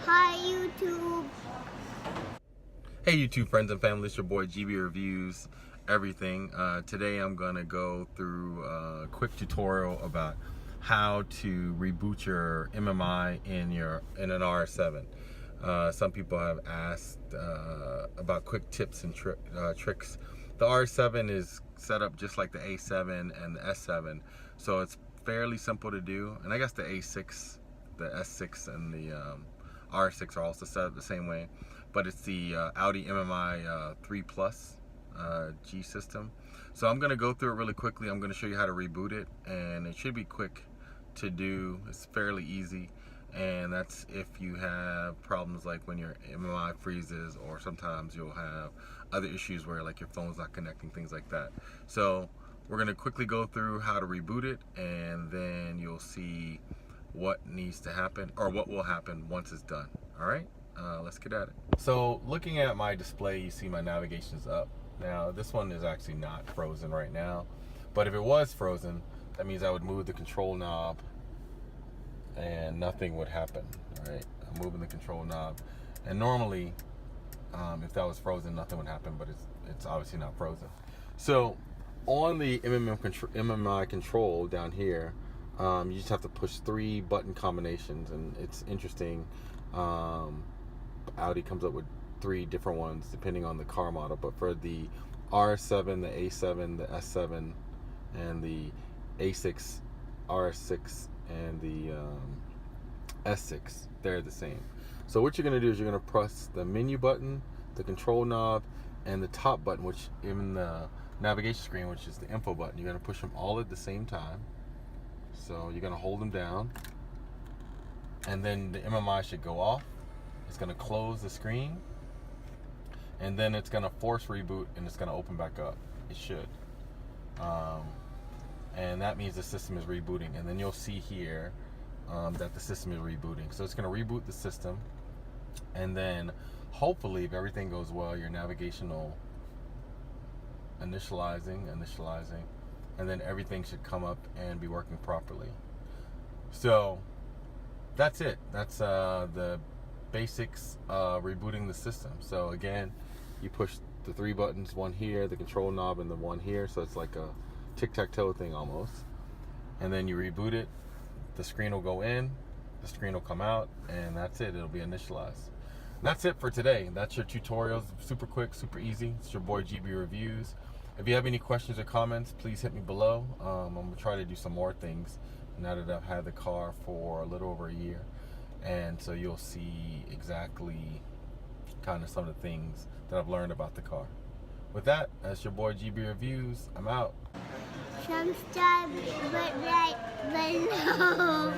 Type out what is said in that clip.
Hi YouTube. Hey YouTube friends and family, it's your boy GB Reviews Everything. Today I'm going to go through a quick tutorial about how to reboot your MMI in an RS7. Some people have asked about quick tips and tricks. The RS7 is set up just like the A7 and the S7, so it's fairly simple to do. And I guess the A6, the S6 and the R6 are also set up the same way, but it's the Audi MMI 3 Plus G system. So I'm going to go through it really quickly. I'm going to show you how to reboot it, and it should be quick to do. It's fairly easy, and that's if you have problems like when your MMI freezes, or sometimes you'll have other issues where like your phone's not connecting, things like that. So we're going to quickly go through how to reboot it, and then you'll see what needs to happen, or what will happen once it's done. All right, let's get at it. So looking at my display, you see my navigation's up. Now this one is actually not frozen right now, but if it was frozen, that means I would move the control knob and nothing would happen. All right, I'm moving the control knob, and normally if that was frozen, nothing would happen, but it's obviously not frozen. So on the MMI control down here, you just have to push 3 button combinations, and it's interesting. Audi comes up with 3 different ones depending on the car model, but for the RS7, the A7, the S7, and the A6, RS6, and the S6, they're the same. So what you're going to do is you're going to press the menu button, the control knob, and the top button, which in the navigation screen, which is the info button. You're going to push them all at the same time. So you're going to hold them down, and then the MMI should go off. It's going to close the screen, and then it's going to force reboot, and it's going to open back up. It should. And that means the system is rebooting, and then you'll see here that the system is rebooting. So it's going to reboot the system, and then hopefully, if everything goes well, your navigation will initializing, and then everything should come up and be working properly. So that's it. That's the basics of rebooting the system. So again, you push the 3 buttons, one here, the control knob, and the one here, so it's like a tic-tac-toe thing almost. And then you reboot it, the screen will go in, the screen will come out, and that's it. It'll be initialized. And that's it for today. That's your tutorials. Super quick, super easy. It's your boy GB Reviews. If you have any questions or comments, please hit me below. I'm going to try to do some more things now that I've had the car for a little over a year. And so you'll see exactly kind of some of the things that I've learned about the car. With that, that's your boy GB Reviews. I'm out. Subscribe right below.